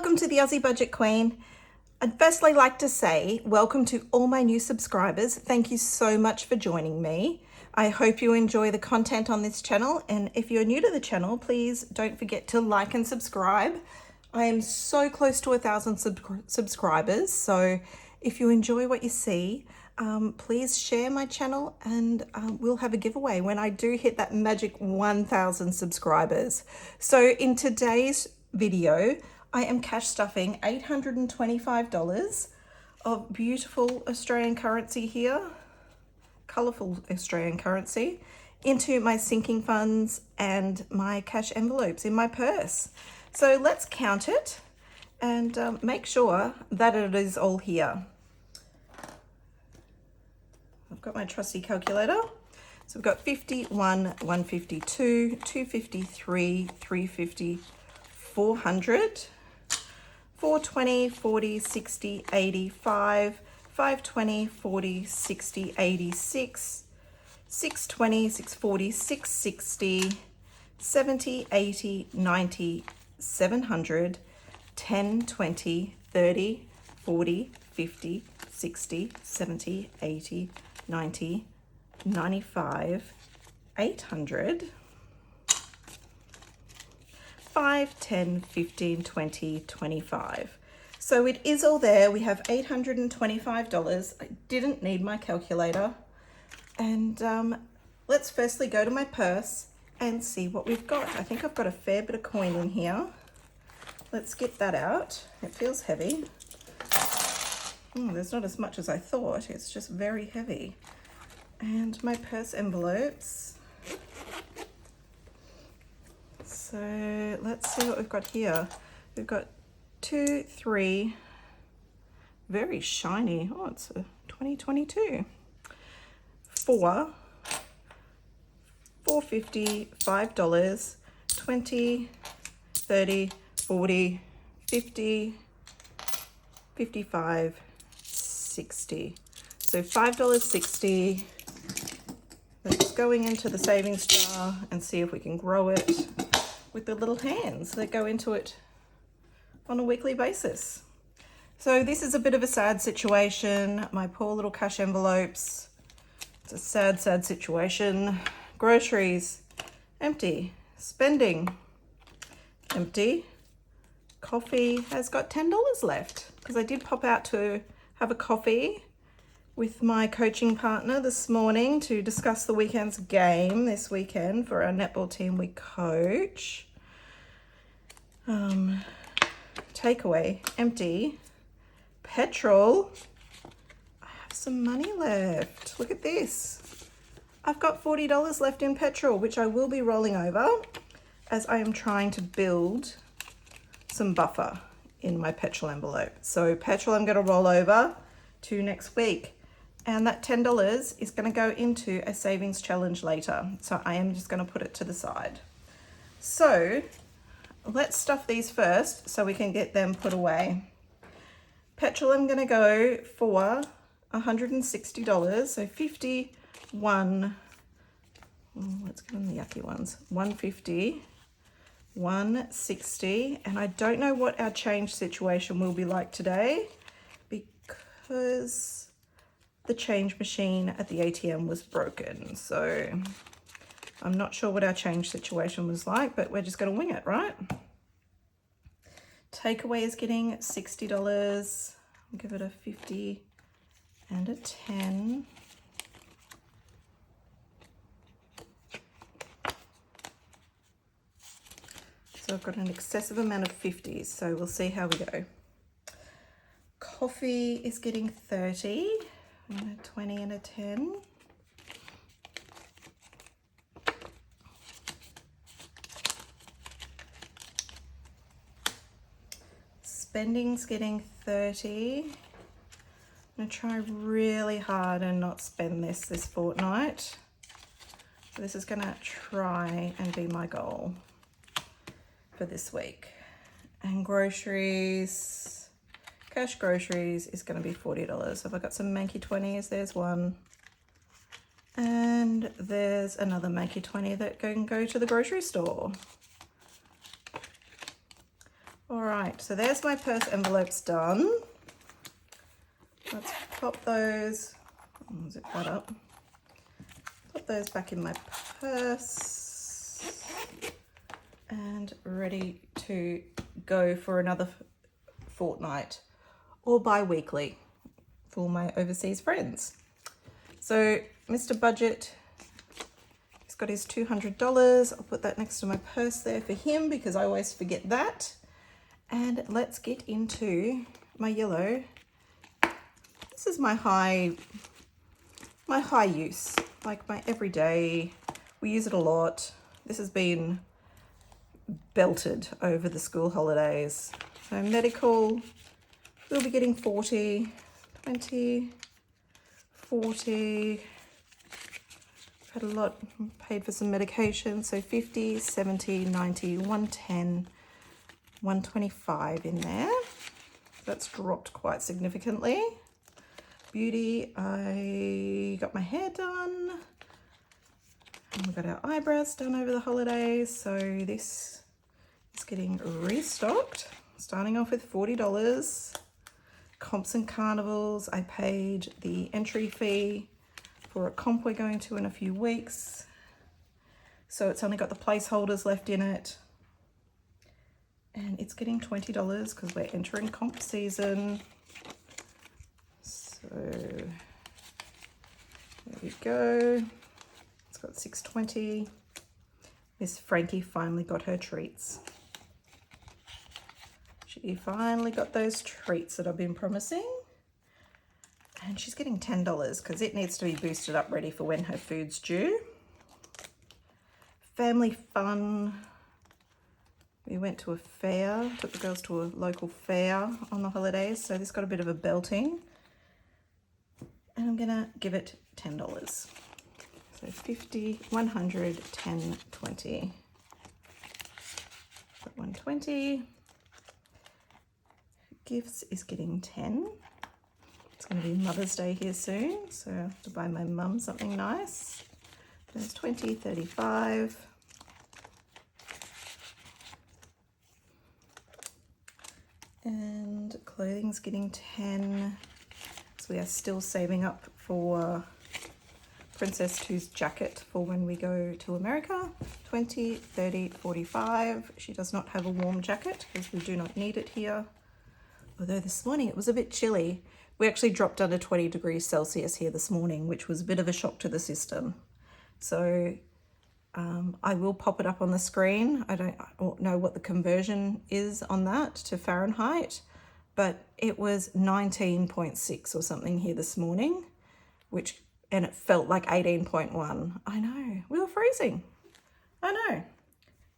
welcome to the Aussie Budget Queen. I'd firstly like to say welcome to all my new subscribers. Thank you so much for joining me. I hope you enjoy the content on this channel, and if you're new to the channel, please don't forget to like and subscribe. I am so close to 1,000 subscribers, so if you enjoy what you see, please share my channel and we'll have a giveaway when I do hit that magic 1,000 subscribers. So in today's video, I am cash stuffing $825 of beautiful Australian currency here, colourful Australian currency, into my sinking funds and my cash envelopes in my purse. So let's count it and make sure that it is all here. I've got my trusty calculator. So we've got 51, 152, 253, 350, 400, 420, 40, 60, 85, 520, 40, 60, 86, 620, 640, 660, 70, 80, 90, 700, 10, 20, 30, 40, 50, 60, 70, 80, 90, 95, 800, 5, 10, 15, 20, 25. So it is all there. We have $825. I didn't need my calculator. And let's firstly go to my purse and see what we've got. I think I've got a fair bit of coin in here. Let's get that out. It feels heavy. There's not as much as I thought. It's just very heavy. And my purse envelopes. So let's see what we've got here. We've got 2, 3, very shiny. Oh, it's a 2022. 4, $4.50, $5, 20, 30, 40, 50, 55, 60. So $5.60. That's going into the savings jar and see if we can grow it with the little hands that go into it on a weekly basis. So this is a bit of a sad situation. My poor little cash envelopes. It's a sad, sad situation. Groceries, empty. Spending, empty. Coffee has got $10 left because I did pop out to have a coffee with my coaching partner this morning to discuss the weekend's game this weekend for our netball team we coach. Takeaway, empty. Petrol, I have some money left. Look at this. I've got $40 left in petrol, which I will be rolling over as I am trying to build some buffer in my petrol envelope. So petrol I'm going to roll over to next week. And that $10 is going to go into a savings challenge later. So I am just going to put it to the side. So let's stuff these first so we can get them put away. Petrol I'm going to go for $160. So 51, let's get on the yucky ones. 150, 160. And I don't know what our change situation will be like today because the change machine at the ATM was broken. So I'm not sure what our change situation was like, but we're just going to wing it, right? Takeaway is getting $60. I'll give it a 50 and a 10. So I've got an excessive amount of 50s, so we'll see how we go. Coffee is getting 30. And a 20 and a 10. Spending's getting 30. I'm going to try really hard and not spend this fortnight. So this is going to try and be my goal for this week. And groceries. Cash groceries is going to be $40. So if I got some Mankey 20s, there's one. And there's another Mankey 20 that can go to the grocery store. All right, so there's my purse envelopes done. Let's pop those, zip that up. Put those back in my purse and ready to go for another fortnight or bi-weekly for my overseas friends. So Mr. Budget, he's got his $200. I'll put that next to my purse there for him because I always forget that. And let's get into my yellow. This is my high use, like my everyday. We use it a lot. This has been belted over the school holidays. So medical, we'll be getting 40, 20, 40. Had a lot, paid for some medication, so 50, 70, 90, 110, 125 in there. That's dropped quite significantly. Beauty, I got my hair done. And we got our eyebrows done over the holidays. So this is getting restocked. Starting off with $40. Comps and carnivals, I paid the entry fee for a comp we're going to in a few weeks. So it's only got the placeholders left in it. And it's getting $20 because we're entering comp season. So there we go. It's got $6.20. Miss Frankie finally got her treats. She finally got those treats that I've been promising. And she's getting $10 because it needs to be boosted up ready for when her food's due. Family fun. We went to a fair, took the girls to a local fair on the holidays. So this got a bit of a belting. And I'm gonna give it $10. So 50, 100, 10, 20. 120. Gifts is getting 10. It's going to be Mother's Day here soon, so I have to buy my mum something nice. There's 20, 35. And clothing's getting 10. So we are still saving up for Princess 2's jacket for when we go to America. 20, 30, 45. She does not have a warm jacket because we do not need it here. Although this morning it was a bit chilly. We actually dropped under 20 degrees Celsius here this morning, which was a bit of a shock to the system. So I will pop it up on the screen. I don't know what the conversion is on that to Fahrenheit, but it was 19.6 or something here this morning, and it felt like 18.1. I know, we were freezing. I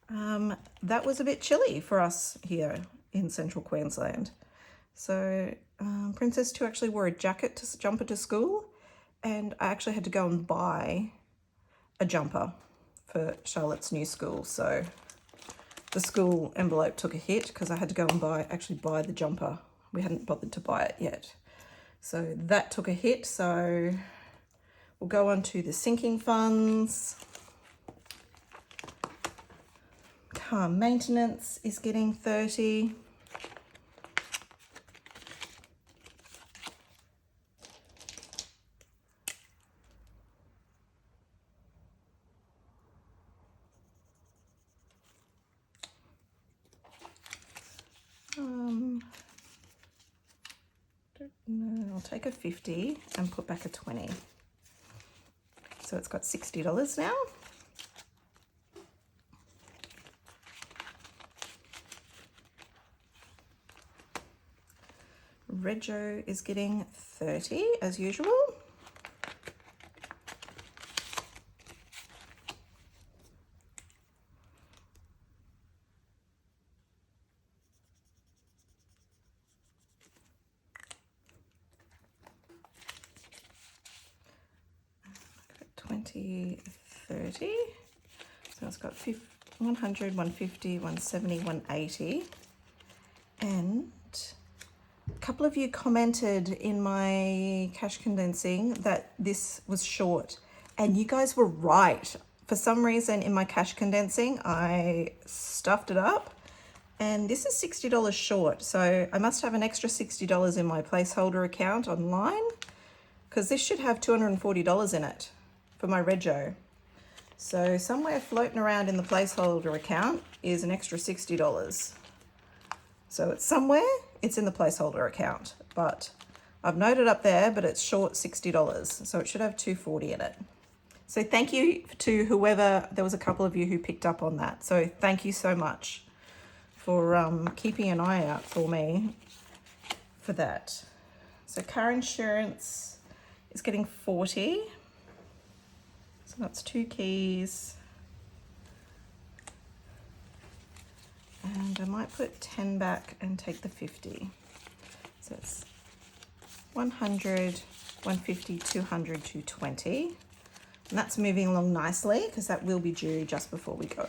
know. That was a bit chilly for us here in central Queensland. So Princess 2 actually wore a jumper to school, and I actually had to go and buy a jumper for Charlotte's new school. So the school envelope took a hit because I had to go and buy the jumper. We hadn't bothered to buy it yet. So that took a hit. So we'll go on to the sinking funds. Car maintenance is getting 30. I'll take a 50 and put back a 20. So it's got $60 now. Rego is getting 30 as usual. $20, $30. So it's got 100, 150, 170, 180. And a couple of you commented in my cash condensing that this was short, and you guys were right. For some reason in my cash condensing, I stuffed it up And this is $60 short, so I must have an extra $60 in my placeholder account online, because this should have $240 in it for my rego. So somewhere floating around in the placeholder account is an extra $60. So it's somewhere, it's in the placeholder account, but I've noted up there, but it's short $60. So it should have $240 in it. So thank you to whoever, there was a couple of you who picked up on that. So thank you so much for keeping an eye out for me for that. So car insurance is getting 40. So that's 2 keys. And I might put 10 back and take the 50. So it's 100, 150, 200, 220. And that's moving along nicely because that will be due just before we go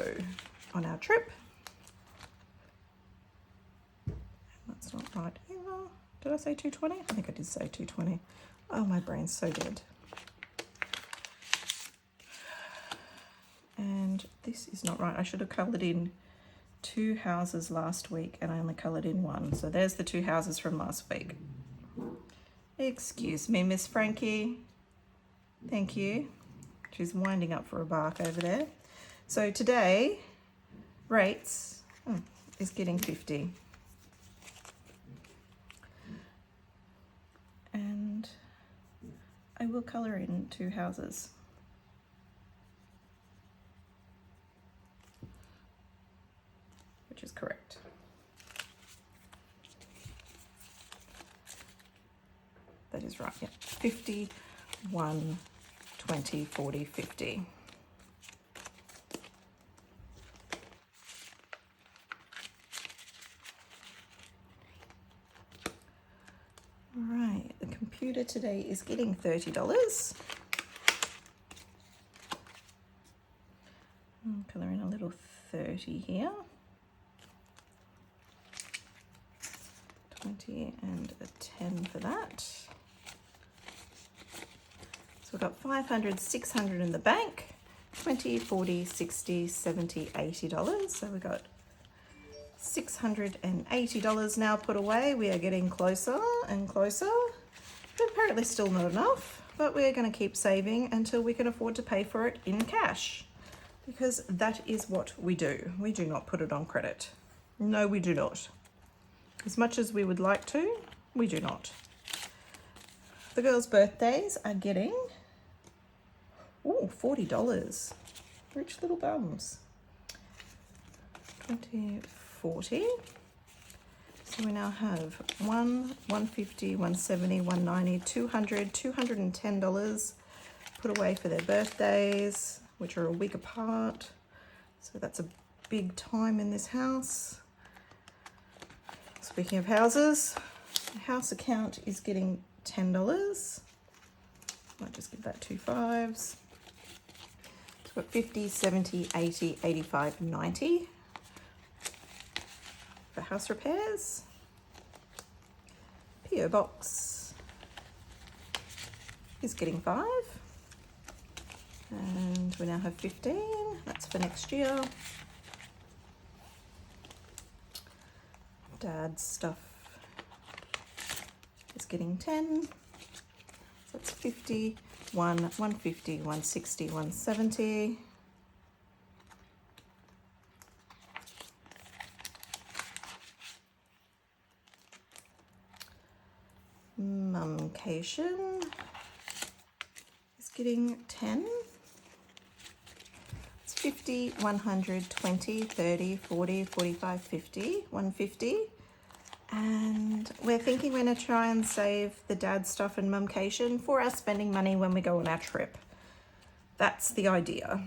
on our trip. That's not right either. Did I say 220? I think I did say 220. Oh, my brain's so dead. And this is not right. I should have coloured in 2 houses last week and I only coloured in 1. So there's the 2 houses from last week. Excuse me, Miss Frankie. Thank you. She's winding up for a bark over there. So today, rates is getting 50. And I will colour in 2 houses. Which is correct. That is right, yeah. 50, 1, 20, 40, 50. All right, the computer today is getting $30. I'll colour in a little 30 here. 20 and a 10 for that. So we've got 500, 600 in the bank, 20, 40, 60, 70, $80. So we've got $680 now put away. We are getting closer and closer, but apparently still not enough, but we're going to keep saving until we can afford to pay for it in cash, because that is what we do. We do not put it on credit. No, we do not. As much as we would like to, we do not. The girls' birthdays are getting, $40. Rich little bums. 20, 40. So we now have 150, 170, 190, 200, $210 put away for their birthdays, which are a week apart. So that's a big time in this house. Speaking of houses, the house account is getting $10. Might just give that 2 5s. So we've got 50, 70, 80, 85, 90 for house repairs. PO box is getting 5. And we now have 15. That's for next year. Dad's stuff is getting 10. So it's 50, 150, 160, 170. Mumcation is getting 10. It's 50, 100, 20, 30, 40, 45, 50, 150. And we're thinking we're going to try and save the dad stuff and mumcation for our spending money when we go on our trip. That's the idea.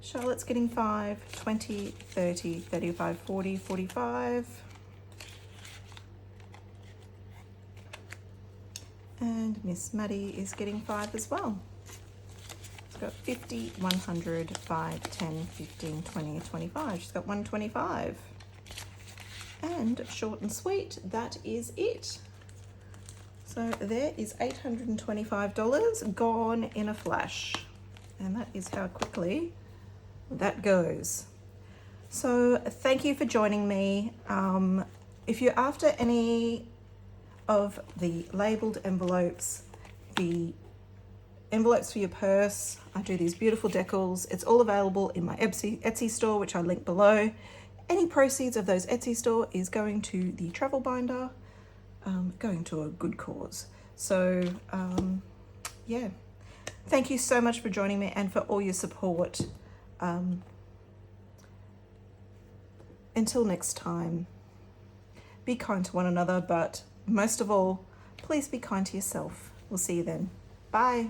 Charlotte's getting 5, 20, 30, 35, 40, 45. And Miss Maddie is getting 5 as well. She's got 50, 100, 5, 10, 15, 20, 25. She's got 125. And short and sweet, that is it. So there is $825 gone in a flash. And that is how quickly that goes. So thank you for joining me. If you're after any of the labeled envelopes, the envelopes for your purse, I do these beautiful decals. It's all available in my Etsy store, which I link below. Any proceeds of those Etsy store is going to the travel binder, going to a good cause. So yeah, thank you so much for joining me and for all your support. Until next time, be kind to one another, but most of all, please be kind to yourself. We'll see you then. Bye.